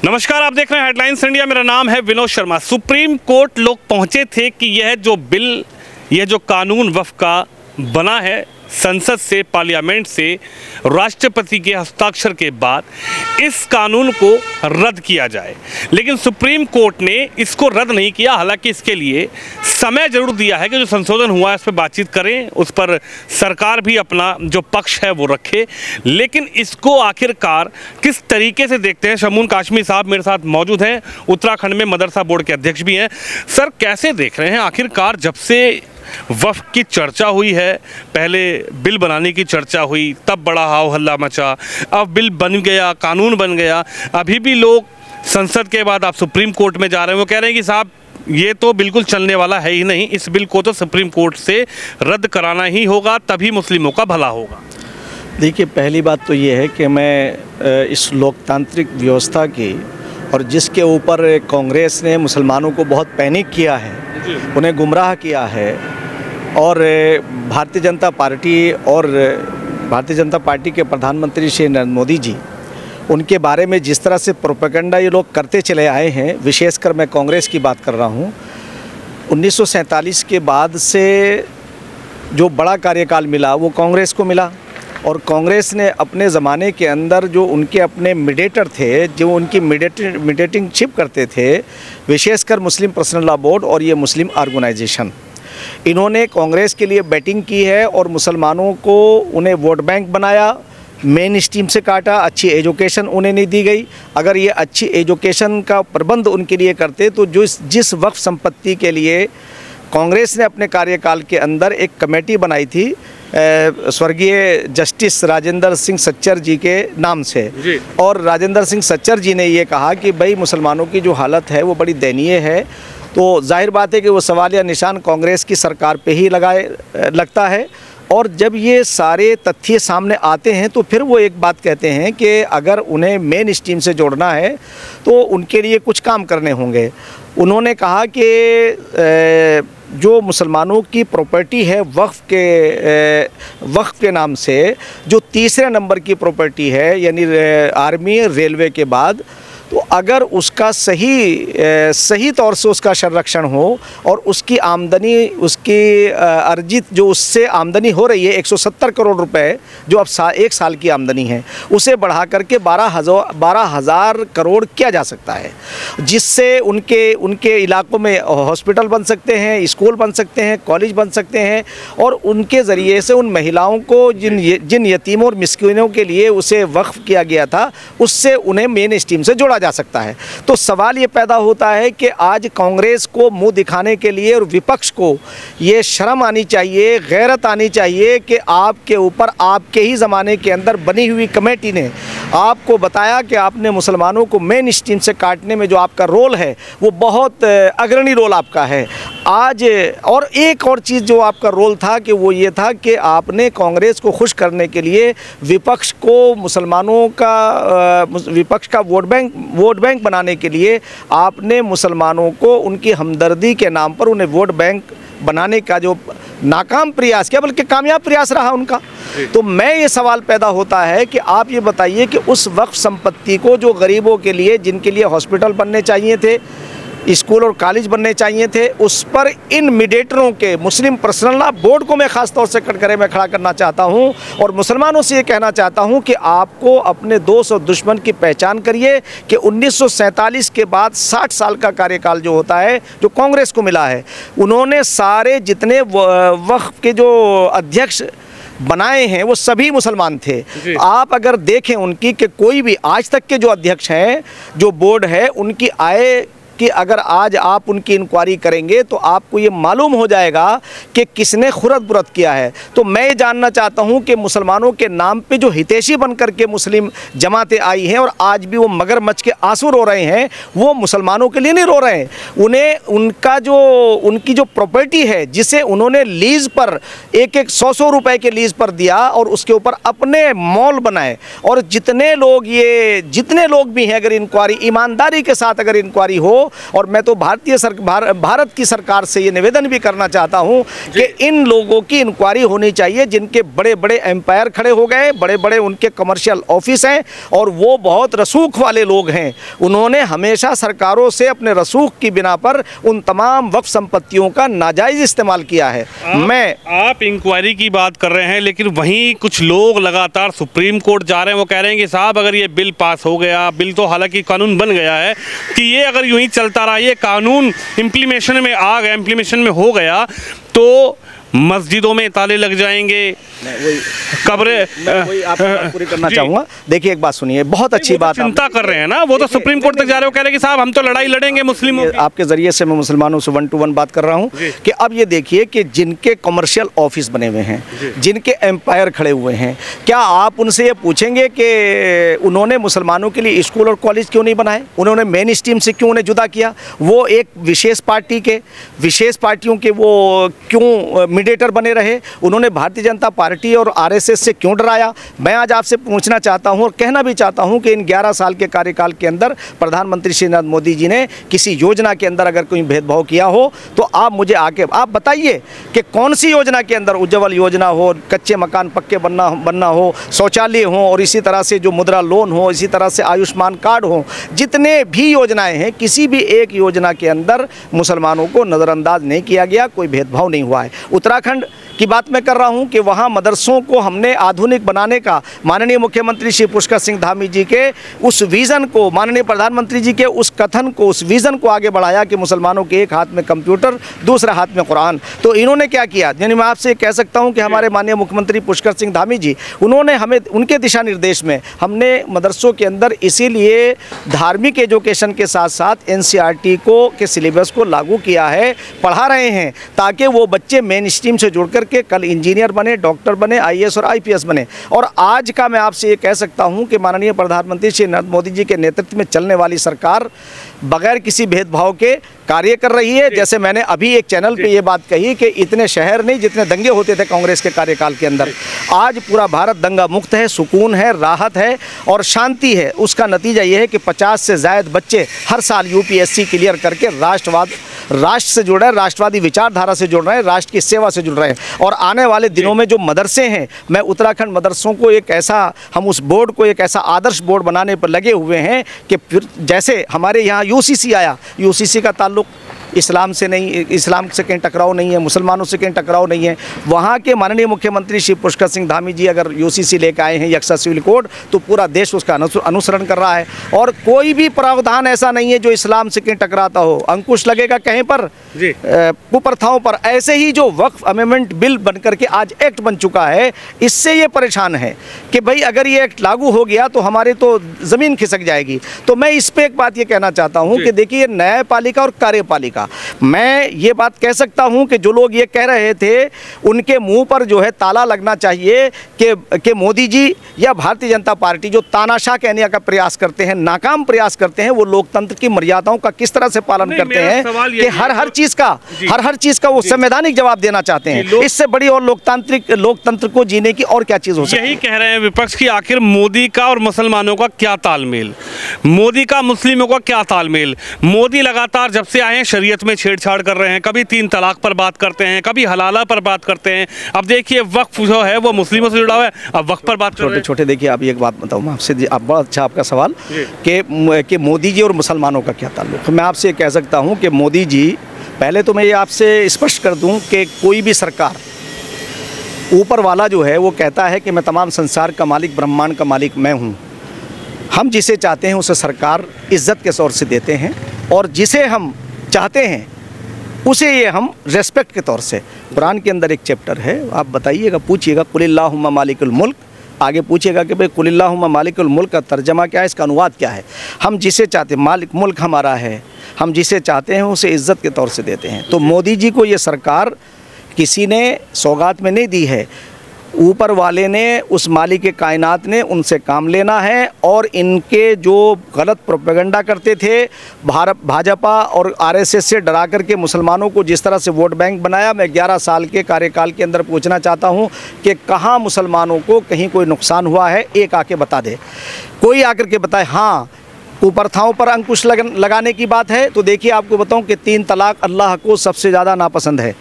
नमस्कार, आप देख रहे हैं हेडलाइंस इंडिया। मेरा नाम है विनोद शर्मा। सुप्रीम कोर्ट लोग पहुंचे थे कि यह जो कानून वक्फ का बना है, संसद से, पार्लियामेंट से, राष्ट्रपति के हस्ताक्षर के बाद इस कानून को रद्द किया जाए, लेकिन सुप्रीम कोर्ट ने इसको रद्द नहीं किया। हालांकि इसके लिए समय जरूर दिया है कि जो संशोधन हुआ है उस पर बातचीत करें, उस पर सरकार भी अपना जो पक्ष है वो रखे, लेकिन इसको आखिरकार किस तरीके से देखते हैं। शमून काशमी साहब मेरे साथ मौजूद हैं, उत्तराखंड में मदरसा बोर्ड के अध्यक्ष भी हैं। सर, कैसे देख रहे हैं आखिरकार जब से वक्फ की चर्चा हुई है, पहले बिल बनाने की चर्चा हुई, तब बड़ा हाव हल्ला मचा, अब बिल बन गया, कानून बन गया, अभी भी लोग संसद के बाद आप सुप्रीम कोर्ट में जा रहे हैं, वो कह रहे हैं कि साहब ये तो बिल्कुल चलने वाला है ही नहीं, इस बिल को तो सुप्रीम कोर्ट से रद्द कराना ही होगा, तभी मुस्लिमों का भला होगा। देखिए, पहली बात तो ये है कि मैं इस लोकतांत्रिक व्यवस्था की और जिसके ऊपर कांग्रेस ने मुसलमानों को बहुत पैनिक किया है, उन्हें गुमराह किया है, और भारतीय जनता पार्टी के प्रधानमंत्री श्री नरेंद्र मोदी जी, उनके बारे में जिस तरह से प्रोपेगेंडा ये लोग करते चले आए हैं, विशेषकर मैं कांग्रेस की बात कर रहा हूँ। 1947 के बाद से जो बड़ा कार्यकाल मिला वो कांग्रेस को मिला, और कांग्रेस ने अपने ज़माने के अंदर जो उनके अपने मीडिएटर थे, जो उनकी मीडिएटिंग शिप करते थे, विशेषकर मुस्लिम पर्सनल लॉ बोर्ड और ये मुस्लिम ऑर्गेनाइजेशन, इन्होंने कांग्रेस के लिए बैटिंग की है और मुसलमानों को उन्हें वोट बैंक बनाया, मेन स्ट्रीम से काटा, अच्छी एजुकेशन उन्हें नहीं दी गई। अगर ये अच्छी एजुकेशन का प्रबंध उनके लिए करते तो जिस वक्फ संपत्ति के लिए कांग्रेस ने अपने कार्यकाल के अंदर एक कमेटी बनाई थी स्वर्गीय जस्टिस राजेंद्र सिंह सच्चर जी के नाम से, और राजेंद्र सिंह सच्चर जी ने ये कहा कि भाई मुसलमानों की जो हालत है वो बड़ी दयनीय है, तो जाहिर बात है कि वो सवालिया निशान कांग्रेस की सरकार पे ही लगता है। और जब ये सारे तथ्य सामने आते हैं तो फिर वो एक बात कहते हैं कि अगर उन्हें मेन स्ट्रीम से जोड़ना है तो उनके लिए कुछ काम करने होंगे। उन्होंने कहा कि जो मुसलमानों की प्रॉपर्टी है वक्फ के नाम से, जो तीसरे नंबर की प्रॉपर्टी है, यानी आर्मी रेलवे के बाद, तो अगर उसका सही तौर से उसका संरक्षण हो और उसकी आमदनी, उसकी अर्जित जो उससे आमदनी हो रही है 170 करोड़ रुपए, जो अब एक साल की आमदनी है, उसे बढ़ा करके 12,000 करोड़ किया जा सकता है, जिससे उनके इलाकों में हॉस्पिटल बन सकते हैं, स्कूल बन सकते हैं, कॉलेज बन सकते हैं, और उनके ज़रिए से उन महिलाओं को जिन यतीमों और मिस्कीनों के लिए उसे वक्फ किया गया था, उससे उन्हें मेन स्ट्रीम से जोड़ा जा सकता है। तो सवाल ये पैदा होता है कि आज कांग्रेस को मुंह दिखाने के लिए और विपक्ष को ये शर्म आनी चाहिए, गैरत आनी चाहिए कि आपके ऊपर आपके ही ज़माने के अंदर बनी हुई कमेटी ने आपको बताया कि आपने मुसलमानों को मेन स्ट्रीम से काटने में जो आपका रोल है वो बहुत अग्रणी रोल आपका है आज। और एक और चीज़ जो आपका रोल था कि वो ये था कि आपने कांग्रेस को खुश करने के लिए विपक्ष का वोट बैंक बनाने के लिए आपने मुसलमानों को उनकी हमदर्दी के नाम पर उन्हें वोट बैंक बनाने का जो नाकाम प्रयास किया, बल्कि कामयाब प्रयास रहा उनका। तो मैं ये सवाल पैदा होता है कि आप ये बताइए कि उस वक्फ संपत्ति को जो गरीबों के लिए, जिनके लिए हॉस्पिटल बनने चाहिए थे, स्कूल और कॉलेज बनने चाहिए थे, उस पर इन मीडिएटरों के, मुस्लिम पर्सनल लॉ बोर्ड को मैं ख़ास तौर से कटघरे में खड़ा करना चाहता हूं, और मुसलमानों से ये कहना चाहता हूं कि आपको अपने दोस्त और दुश्मन की पहचान करिए कि 1947 के बाद 60 साल का कार्यकाल जो होता है, जो कांग्रेस को मिला है, उन्होंने सारे जितने वक्फ के जो अध्यक्ष बनाए हैं वो सभी मुसलमान थे। आप अगर देखें उनकी कि कोई भी आज तक के जो अध्यक्ष हैं, जो बोर्ड है, उनकी आय कि अगर आज आप उनकी इंक्वायरी करेंगे तो आपको ये मालूम हो जाएगा कि किसने खुरद बुरद किया है। तो मैं ये जानना चाहता हूँ कि मुसलमानों के नाम पे जो हितैषी बन कर के मुस्लिम जमातें आई हैं और आज भी वो मगरमच्छ के आंसू रो रहे हैं, वो मुसलमानों के लिए नहीं रो रहे हैं। उन्हें उनकी जो प्रॉपर्टी है, जिसे उन्होंने लीज़ पर एक 100 रुपए के लीज़ पर दिया और उसके ऊपर अपने मॉल बनाए, और जितने लोग भी हैं, अगर इंक्वायरी ईमानदारी के साथ अगर इंक्वायरी हो और मैं तो भारत की सरकार से ये निवेदन भी करना चाहता हूँ कि इन लोगों की इंक्वायरी होनी चाहिए जिनके बड़े बड़े एम्पायर खड़े हो गए, बड़े बड़े उनके कमर्शियल ऑफिस हैं और वो बहुत रसूख वाले लोग हैं। उन्होंने हमेशा सरकारों से अपने रसूख की बिना पर उन तमाम वक्फ संपत्तियों का नाजायज इस्तेमाल किया है। आप इंक्वायरी की बात कर रहे हैं, लेकिन वहीं कुछ लोग लगातार सुप्रीम कोर्ट जा रहे हैं। वो कह रहे हैं कि साहब अगर ये बिल पास हो गया, बिल तो हालांकि कानून बन गया है, कि ये अगर यूं ही चलता रहा, ये कानून इम्प्लीमेशन में आ गया, इम्प्लीमेशन में हो गया, तो मस्जिदों में ताले लग जाएंगे, कब्रें। वही आपको बात पूरी करना चाहूँगा। देखिए एक बात सुनिए, बहुत अच्छी बात चिंता कर रहे हैं ना, वो तो सुप्रीम कोर्ट तक जा रहे हो, कह रहे हैं कि साहब हम तो लड़ाई लड़ेंगे मुस्लिमों की। आपके जरिए से मैं मुसलमानों से 1 to 1 बात कर रहा हूँ कि अब ये देखिए कि जिनके कमर्शियल ऑफिस बने हुए हैं, जिनके एम्पायर खड़े हुए हैं, क्या आप उनसे ये पूछेंगे कि उन्होंने मुसलमानों के लिए स्कूल और कॉलेज क्यों नहीं बनाए, उन्होंने मेन स्ट्रीम से क्यों उन्हें जुदा किया, वो एक विशेष पार्टियों के वो क्यों मीडिएटर बने रहे, उन्होंने भारतीय जनता पार्टी और आरएसएस से क्यों डराया। मैं आज आपसे पूछना चाहता हूं और कहना भी चाहता हूं कि इन 11 साल के कार्यकाल के अंदर प्रधानमंत्री श्री नरेंद्र मोदी जी ने किसी योजना के अंदर अगर कोई भेदभाव किया हो तो आप मुझे आके आप बताइए कि कौन सी योजना के अंदर उज्ज्वल योजना हो, कच्चे मकान पक्के बनना हो, शौचालय हो और इसी तरह से जो मुद्रा लोन हो, इसी तरह से आयुष्मान कार्ड हो, जितने भी योजनाएं हैं किसी भी एक योजना के अंदर मुसलमानों को नज़रअंदाज नहीं किया गया, कोई भेदभाव नहीं हुआ है। उत्तराखंड की बात मैं कर रहा हूं कि वहां मदरसों को हमने आधुनिक बनाने का माननीय मुख्यमंत्री श्री पुष्कर सिंह धामी जी के उस विज़न को, माननीय प्रधानमंत्री जी के उस कथन को, उस विज़न को आगे बढ़ाया कि मुसलमानों के एक हाथ में कंप्यूटर, दूसरे हाथ में कुरान। तो इन्होंने क्या किया, यानी मैं आपसे कह सकता हूं कि हमारे माननीय मुख्यमंत्री पुष्कर सिंह धामी जी, उन्होंने हमें उनके दिशा निर्देश में हमने मदरसों के अंदर इसीलिए धार्मिक एजुकेशन के साथ साथ NCERT के सिलेबस को लागू किया है, पढ़ा रहे हैं, ताकि वो बच्चे मेन स्ट्रीम से जुड़कर के कल इंजीनियर बने, डॉक्टर बने, IAS और IPS बने। और आज का मैं आपसे ये कह सकता हूं कि माननीय प्रधानमंत्री श्री नरेंद्र मोदी जी के नेतृत्व में चलने वाली सरकार बगैर किसी भेदभाव के कार्य कर रही है। जैसे मैंने अभी एक चैनल पे ये बात कही कि इतने शहर नहीं जितने दंगे होते थे कांग्रेस के कार्यकाल के अंदर, आज पूरा भारत दंगा मुक्त है, सुकून है, राहत है और शांति है। उसका नतीजा ये है कि 50 से ज़ायद बच्चे हर साल UPSC क्लियर करके राष्ट्र से जुड़ रहे हैं, राष्ट्रवादी विचारधारा से जुड़ रहे हैं, राष्ट्र की सेवा से जुड़ रहे हैं। और आने वाले दिनों में जो मदरसे हैं, मैं उत्तराखंड मदरसों को एक ऐसा, हम उस बोर्ड को एक ऐसा आदर्श बोर्ड बनाने पर लगे हुए हैं कि फिर जैसे हमारे यहाँ UCC आया, UCC का ताल्लुक इस्लाम से नहीं, इस्लाम से कहीं टकराव नहीं है, मुसलमानों से कहीं टकराव नहीं है। वहाँ के माननीय मुख्यमंत्री श्री पुष्कर सिंह धामी जी अगर UCC लेकर आए हैं यक्सा सिविल कोड, तो पूरा देश उसका अनुसरण कर रहा है और कोई भी प्रावधान ऐसा नहीं है जो इस्लाम से कहीं टकराता हो। अंकुश लगेगा कहीं पर कुप्रथाओं पर। ऐसे ही जो वक्फ अमेंडमेंट बिल बनकर के आज एक्ट बन चुका है, इससे ये परेशान है कि भाई अगर ये एक्ट लागू हो गया तो हमारे तो ज़मीन खिसक जाएगी। तो मैं इस पर एक बात ये कहना चाहता हूँ कि देखिए, न्यायपालिका और कार्यपालिका, मैं ये बात कह सकता हूं कि जो लोग ये कह रहे थे उनके मुंह पर जो है ताला लगना चाहिए कि मोदी जी या भारतीय जनता पार्टी जो तानाशाह कहने का प्रयास करते हैं, नाकाम प्रयास करते हैं, वो लोकतंत्र की मर्यादाओं का किस तरह से पालन करते हैं कि हर चीज का वो संवैधानिक जवाब देना चाहते हैं। इससे बड़ी और लोकतंत्र को जीने की और क्या चीज हो सकती है। यही कह रहे हैं विपक्ष की आखिर मोदी का और मुसलमानों का क्या तालमेल, मोदी का मुस्लिमों का क्या तालमेल। मोदी लगातार जब से आए हैं शरीयत में छेड़छाड़ कर रहे हैं, कभी 3 तलाक पर बात करते हैं, कभी हलाला पर बात करते हैं। अब देखिए वक्फ जो है वो मुस्लिमों से जुड़ा हुआ है, अब वक्फ पर बात कर रहे हैं। छोटे देखिए, आप एक बात बताऊँ आपसे, आप बड़ा अच्छा आपका सवाल कि मोदी जी और मुसलमानों का क्या ताल्लुक। मैं आपसे कह सकता हूँ कि मोदी जी, पहले तो मैं ये आपसे स्पष्ट कर दूँ कि कोई भी सरकार, ऊपर वाला जो है वो कहता है कि मैं तमाम संसार का मालिक, ब्रह्मांड का मालिक मैं हूँ। हम जिसे चाहते हैं उसे सरकार इज्जत के तौर से देते हैं और जिसे हम चाहते हैं उसे ये हम रेस्पेक्ट के तौर से। कुरान के अंदर एक चैप्टर है, आप बताइएगा, पूछिएगा, कुलिल्लाहुम्मा मालिकुल मुल्क, आगे पूछिएगा कि भाई कुलिल्लाहुम्मा मालिकुल मुल्क का तर्जमा क्या है, इसका अनुवाद क्या है। हम जिसे चाहते हैं, मालिक मुल्क हमारा है, हम जिसे चाहते हैं उसे इज्जत के तौर से देते हैं। तो मोदी जी को ये सरकार किसी ने सौगात में नहीं दी है, ऊपर वाले ने, उस मालिक के कायनात ने उनसे काम लेना है। और इनके जो गलत प्रोपेगेंडा करते थे, भाजपा और RSS से डरा करके मुसलमानों को जिस तरह से वोट बैंक बनाया, मैं 11 साल के कार्यकाल के अंदर पूछना चाहता हूं कि कहां मुसलमानों को कहीं कोई नुकसान हुआ है, एक आके बता दे, कोई आकर के बताए। हाँ, कुप्रथाओं पर अंकुश लगाने की बात है तो देखिए आपको बताऊं कि 3 तलाक अल्लाह को सबसे ज़्यादा नापसंद है।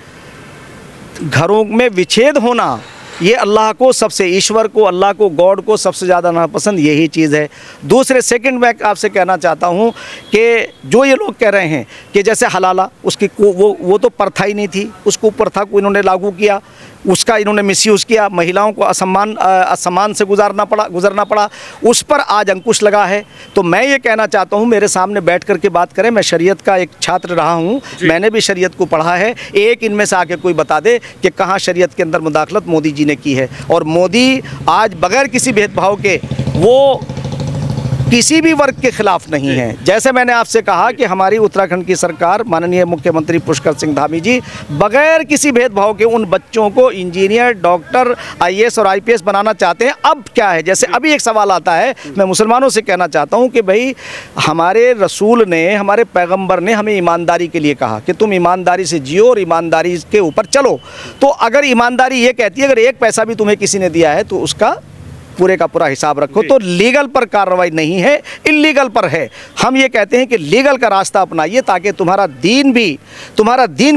घरों में विच्छेद होना ये अल्लाह को सबसे, ईश्वर को, अल्लाह को, गॉड को सबसे ज़्यादा नापसंद यही चीज़ है। दूसरे सेकंड में आपसे कहना चाहता हूँ कि जो ये लोग कह रहे हैं कि जैसे हलाला उसकी वो तो प्रथा ही नहीं थी, उस कुप्रथा को इन्होंने लागू किया, उसका इन्होंने मिसयूज़ किया, महिलाओं को असम्मान से गुजरना पड़ा, उस पर आज अंकुश लगा है। तो मैं ये कहना चाहता हूँ मेरे सामने बैठ कर के बात करें। मैं शरीयत का एक छात्र रहा हूँ, मैंने भी शरीयत को पढ़ा है। एक इनमें से आके कोई बता दे कि कहाँ शरीयत के अंदर मुदाखलत मोदी जी ने की है। और मोदी आज बगैर किसी भेदभाव के वो किसी भी वर्ग के खिलाफ नहीं है। जैसे मैंने आपसे कहा कि हमारी उत्तराखंड की सरकार, माननीय मुख्यमंत्री पुष्कर सिंह धामी जी बगैर किसी भेदभाव के उन बच्चों को इंजीनियर, डॉक्टर, आईएएस और आईपीएस बनाना चाहते हैं। अब क्या है, जैसे अभी एक सवाल आता है, मैं मुसलमानों से कहना चाहता हूँ कि भाई हमारे रसूल ने, हमारे पैगम्बर ने हमें ईमानदारी के लिए कहा कि तुम ईमानदारी से जियो और ईमानदारी के ऊपर चलो। तो अगर ईमानदारी ये कहती है अगर 1 पैसा भी तुम्हें किसी ने दिया है तो उसका पूरे का पूरा हिसाब रखो। तो लीगल पर कार्रवाई नहीं है, इल्लीगल पर है। हम ये कहते हैं कि लीगल का रास्ता अपनाइए ताकि तुम्हारा दीन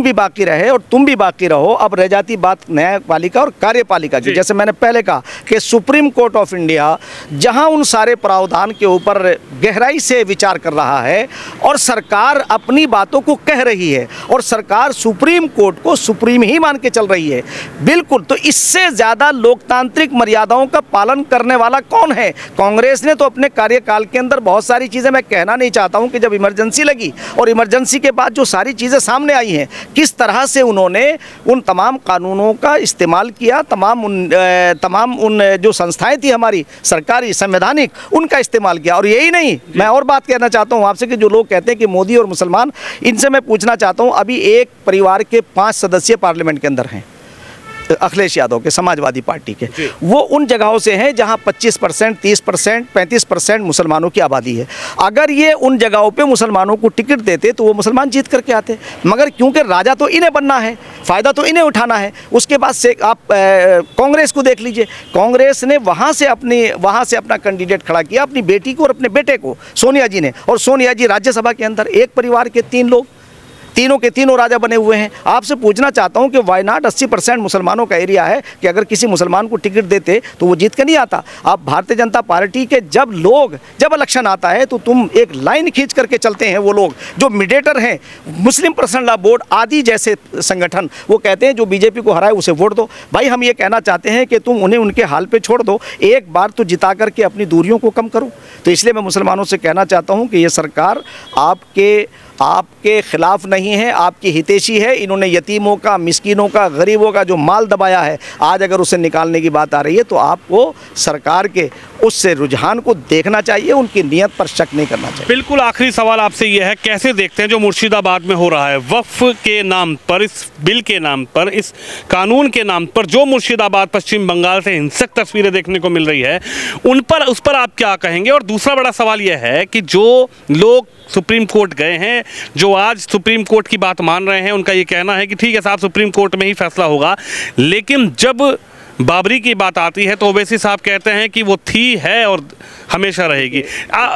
भी बाकी रहे और तुम भी बाकी रहो। अब रह जाती बात न्यायपालिका और कार्यपालिका की। जैसे मैंने पहले कहा कि सुप्रीम कोर्ट ऑफ इंडिया जहां उन सारे प्रावधान के ऊपर गहराई से विचार कर रहा है और सरकार अपनी बातों को कह रही है और सरकार सुप्रीम कोर्ट को सुप्रीम ही मान के चल रही है, बिल्कुल। तो इससे ज़्यादा लोकतांत्रिक मर्यादाओं का पालन करने वाला कौन है? कांग्रेस ने तो अपने कार्यकाल के अंदर बहुत सारी चीज़ें, मैं कहना नहीं चाहता हूं कि जब इमरजेंसी लगी और इमरजेंसी के बाद जो सारी चीज़ें सामने आई हैं, किस तरह से उन्होंने उन तमाम कानूनों का इस्तेमाल किया, तमाम उन जो संस्थाएं थी हमारी सरकारी, संवैधानिक, उनका इस्तेमाल किया। और यही नहीं, मैं और बात कहना चाहता हूँ आपसे कि जो लोग कहते हैं कि मोदी और मुसलमान, इनसे मैं पूछना चाहता हूँ, अभी एक परिवार के 5 सदस्य पार्लियामेंट के अंदर हैं, अखिलेश यादव के, समाजवादी पार्टी के। वो उन जगहों से हैं जहां 25%, 30%, 35% मुसलमानों की आबादी है। अगर ये उन जगहों पे मुसलमानों को टिकट देते तो वो मुसलमान जीत करके आते, मगर क्योंकि राजा तो इन्हें बनना है, फ़ायदा तो इन्हें उठाना है। उसके बाद से आप कांग्रेस को देख लीजिए, कांग्रेस ने वहाँ से अपना कैंडिडेट खड़ा किया, अपनी बेटी को और अपने बेटे को, सोनिया जी ने। और सोनिया जी राज्यसभा के अंदर एक परिवार के 3 लोग, तीनों के तीनों राजा बने हुए हैं। आपसे पूछना चाहता हूं कि वायनाड 80% मुसलमानों का एरिया है कि अगर किसी मुसलमान को टिकट देते तो वो जीत के नहीं आता। आप भारतीय जनता पार्टी के जब इलेक्शन आता है तो तुम एक लाइन खींच करके चलते हैं। वो लोग जो मीडिएटर हैं, मुस्लिम पर्सनल लॉ बोर्ड आदि जैसे संगठन, वो कहते हैं जो बीजेपी को हराए उसे वोट दो। भाई हम ये कहना चाहते हैं कि तुम उन्हें उनके हाल पे छोड़ दो, एक बार तो जिता करके अपनी दूरियों को कम करो। तो इसलिए मैं मुसलमानों से कहना चाहता हूँ कि ये सरकार आपके खिलाफ नहीं है, आपकी हितैषी है। इन्होंने यतीमों का, मिस्कीनों का, गरीबों का जो माल दबाया है, आज अगर उसे निकालने की बात आ रही है तो आपको सरकार के उससे रुझान को देखना चाहिए, उनकी नीयत पर शक नहीं करना चाहिए। बिल्कुल आखिरी सवाल आपसे यह है, कैसे देखते हैं जो मुर्शिदाबाद में हो रहा है वक्फ के नाम पर, इस बिल के नाम पर, इस कानून के नाम पर, जो मुर्शिदाबाद पश्चिम बंगाल से हिंसक तस्वीरें देखने को मिल रही है, उस पर आप क्या कहेंगे? और दूसरा बड़ा सवाल यह है कि जो लोग सुप्रीम कोर्ट गए हैं, जो आज सुप्रीम कोर्ट की बात मान रहे हैं, उनका ये कहना है कि ठीक है साहब, सुप्रीम कोर्ट में ही फैसला होगा, लेकिन जब बाबरी की बात आती है तो ओवैसी साहब कहते हैं कि वो थी, है और हमेशा रहेगी।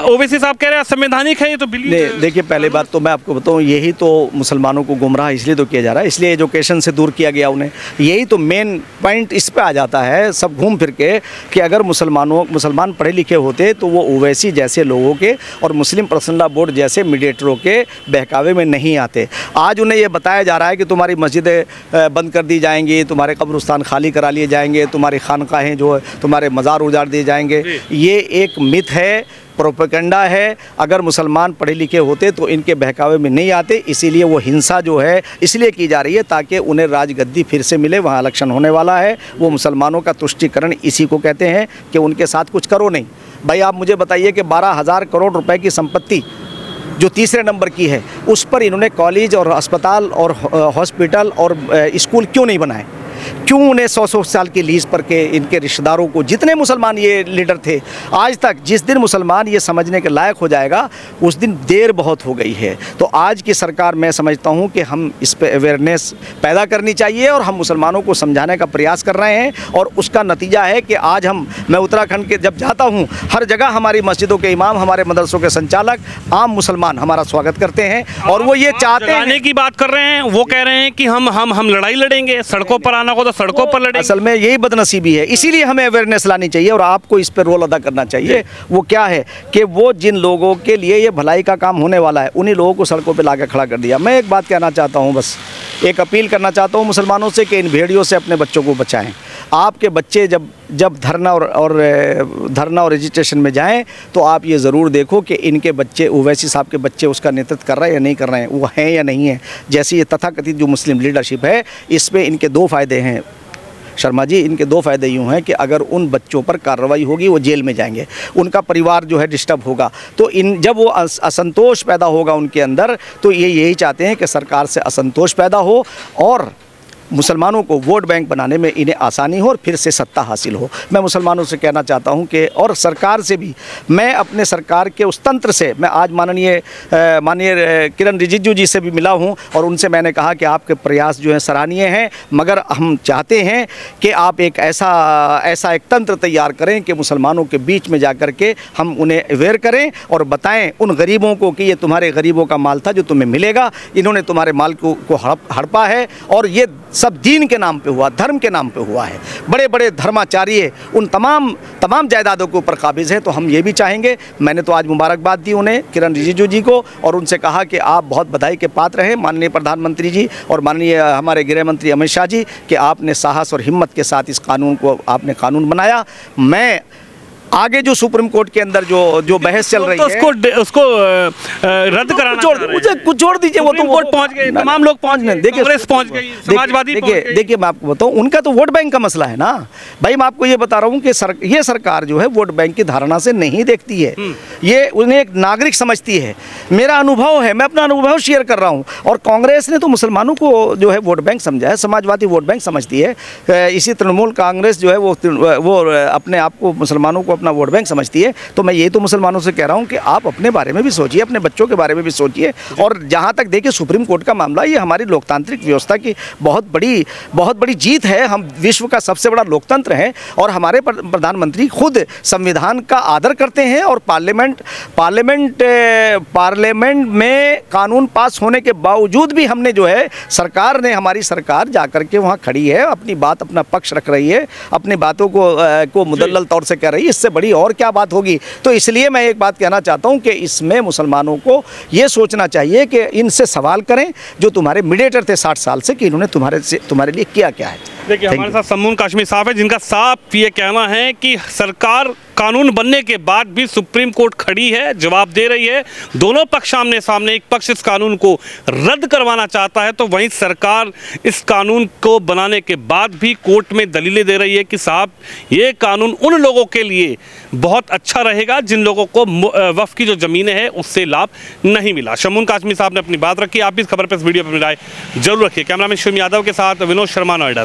ओवैसी साहब कह रहे हैं संवैधानिक है ये तो बिल्कुल। देखिए पहले बात तो मैं आपको बताऊं, यही तो मुसलमानों को गुमराह इसलिए तो किया जा रहा है, इसलिए एजुकेशन से दूर किया गया उन्हें। यही तो मेन पॉइंट इस पे आ जाता है सब घूम फिर के कि अगर मुसलमान पढ़े लिखे होते तो वो ओवैसी जैसे लोगों के और मुस्लिम पर्सनल लॉ बोर्ड जैसे मीडिएटरों के बहकावे में नहीं आते। आज उन्हें ये बताया जा रहा है कि तुम्हारी मस्जिदें बंद कर दी जाएंगी, तुम्हारे कब्रिस्तान खाली करा लिए जाएंगे, तुम्हारी खानकाहें जो है, तुम्हारे मज़ार उजाड़ दिए जाएंगे। ये एक मिथ है, प्रोपेगेंडा है। अगर मुसलमान पढ़े लिखे होते तो इनके बहकावे में नहीं आते। इसीलिए वो हिंसा जो है इसलिए की जा रही है ताकि उन्हें राजगद्दी फिर से मिले। वहाँ इलेक्शन होने वाला है, वो मुसलमानों का तुष्टीकरण इसी को कहते हैं कि उनके साथ कुछ करो नहीं। भाई आप मुझे बताइए कि 12,000 करोड़ रुपए की संपत्ति जो तीसरे नंबर की है, उस पर इन्होंने कॉलेज और अस्पताल और हॉस्पिटल और स्कूल क्यों नहीं बनाए? क्यों उन्हें 100-100 साल की लीज पर के इनके रिश्तेदारों को, जितने मुसलमान ये लीडर थे आज तक, जिस दिन मुसलमान ये समझने के लायक हो जाएगा उस दिन देर बहुत हो गई है। तो आज की सरकार, मैं समझता हूँ कि हम इस पे अवेयरनेस पैदा करनी चाहिए और हम मुसलमानों को समझाने का प्रयास कर रहे हैं, और उसका नतीजा है कि आज मैं उत्तराखंड के जब जाता हूँ, हर जगह हमारी मस्जिदों के इमाम, हमारे मदरसों के संचालक, आम मुसलमान हमारा स्वागत करते हैं। और वो ये चाहते हैं की बात कर रहे हैं, वो कह रहे हैं कि हम लड़ाई लड़ेंगे, सड़कों पर आना हो तो सड़कों पर लड़ेंगे। असल में यही बदनसीबी है, इसीलिए हमें अवेयरनेस लानी चाहिए और आपको इस पर रोल अदा करना चाहिए। वो क्या है कि वो जिन लोगों के लिए ये भलाई का काम होने वाला है, उन्हीं लोगों को सड़कों पे लाकर खड़ा कर दिया। मैं एक बात कहना चाहता हूँ, बस एक अपील करना चाहता हूँ मुसलमानों से कि इन भेड़ियों से अपने बच्चों को बचाएं। आपके बच्चे जब धरना और रजिस्ट्रेशन में जाएं तो आप ये ज़रूर देखो कि इनके बच्चे, ओवैसी साहब के बच्चे उसका नेतृत्व कर रहे हैं या नहीं कर रहे हैं, वो हैं या नहीं है। जैसे ये तथाकथित जो मुस्लिम लीडरशिप है, इसमें इनके दो फ़ायदे हैं शर्मा जी, इनके दो फ़ायदे यूँ हैं कि अगर उन बच्चों पर कार्रवाई होगी वो जेल में जाएंगे, उनका परिवार जो है डिस्टर्ब होगा। तो जब वो असंतोष पैदा होगा उनके अंदर, तो ये यही चाहते हैं कि सरकार से असंतोष पैदा हो और मुसलमानों को वोट बैंक बनाने में इन्हें आसानी हो और फिर से सत्ता हासिल हो। मैं मुसलमानों से कहना चाहता हूं कि, और सरकार से भी, मैं अपने सरकार के उस तंत्र से, मैं आज माननीय किरण रिजिजू जी से भी मिला हूं और उनसे मैंने कहा कि आपके प्रयास जो हैं सराहनीय हैं, मगर हम चाहते हैं कि आप एक ऐसा एक तंत्र तैयार करें कि मुसलमानों के बीच में जाकर के हम उन्हें अवेयर करें और बताएं उन गरीबों को कि ये तुम्हारे गरीबों का माल था जो तुम्हें मिलेगा, इन्होंने तुम्हारे माल को हड़पा है और ये सब दीन के नाम पे हुआ, धर्म के नाम पे हुआ है। बड़े बड़े धर्माचार्य उन तमाम जायदादों के ऊपर काबिज हैं। तो हम ये भी चाहेंगे, मैंने तो आज मुबारकबाद दी उन्हें, किरण रिजिजू जी को, और उनसे कहा कि आप बहुत बधाई के पात्र हैं माननीय प्रधानमंत्री जी और माननीय हमारे गृह मंत्री अमित शाह जी, कि आपने साहस और हिम्मत के साथ इस कानून को आपने कानून बनाया। मैं आगे जो सुप्रीम कोर्ट के अंदर जो बहस चल रही है उसको रद्द कराना छोड़ दीजिए। वो तो वोट पहुंच गए, तमाम लोग पहुंच गए, देखिए कांग्रेस पहुंच गई, समाजवादी देखिए मैं आपको बताऊं, उनका तो वोट बैंक का मसला है ना भाई। मैं आपको ये बता रहा हूं कि ये सरकार जो है वोट बैंक की धारणा से नहीं देखती है, ये उन्हें एक नागरिक समझती है। मेरा अनुभव है, मैं अपना अनुभव शेयर कर रहा हूं। और कांग्रेस ने तो मुसलमानों को जो है वोट बैंक समझा है, समाजवादी वोट बैंक समझती है। इसी तृणमूल कांग्रेस जो है वो अपने आप को, मुसलमानों को अपना वोट बैंक समझती है। तो मैं ये तो मुसलमानों से कह रहा हूं कि आप अपने बारे में भी सोचिए, अपने बच्चों के बारे में भी सोचिए। और जहां तक देखिए सुप्रीम कोर्ट का मामला, ये हमारी लोकतांत्रिक व्यवस्था की बहुत बड़ी जीत है। हम विश्व का सबसे बड़ा लोकतंत्र है और हमारे प्रधानमंत्री खुद संविधान का आदर करते हैं और पार्लियामेंट में कानून पास होने के बावजूद भी हमने जो है, हमारी सरकार जाकर के वहाँ खड़ी है, अपनी बात, अपना पक्ष रख रही है, अपनी बातों को मुदल्लल तौर से कह रही है। इससे बड़ी और क्या बात होगी। तो इसलिए मैं एक बात कहना चाहता हूं कि इसमें मुसलमानों को ये सोचना चाहिए कि इनसे सवाल करें जो तुम्हारे मीडिएटर थे 60 साल से, कि इन्होंने तुम्हारे लिए किया क्या है। देखिए हमारे साथ शम्मून काशमी साहब है, जिनका साफ ये कहना है कि सरकार कानून बनने के बाद भी सुप्रीम कोर्ट खड़ी है, जवाब दे रही है। दोनों पक्ष आमने सामने, एक पक्ष इस कानून को रद्द करवाना चाहता है तो वहीं सरकार इस कानून को बनाने के बाद भी कोर्ट में दलीलें दे रही है कि साहब ये कानून उन लोगों के लिए बहुत अच्छा रहेगा जिन लोगों को वक्फ की जो ज़मीनें हैं उससे लाभ नहीं मिला। शम्मून काशमी साहब ने अपनी बात रखी। आप भी इस खबर पर, इस वीडियो पर राय जरूर रखिए। कैमरामैन शिवम यादव के साथ विनोद शर्मा, नोएडा।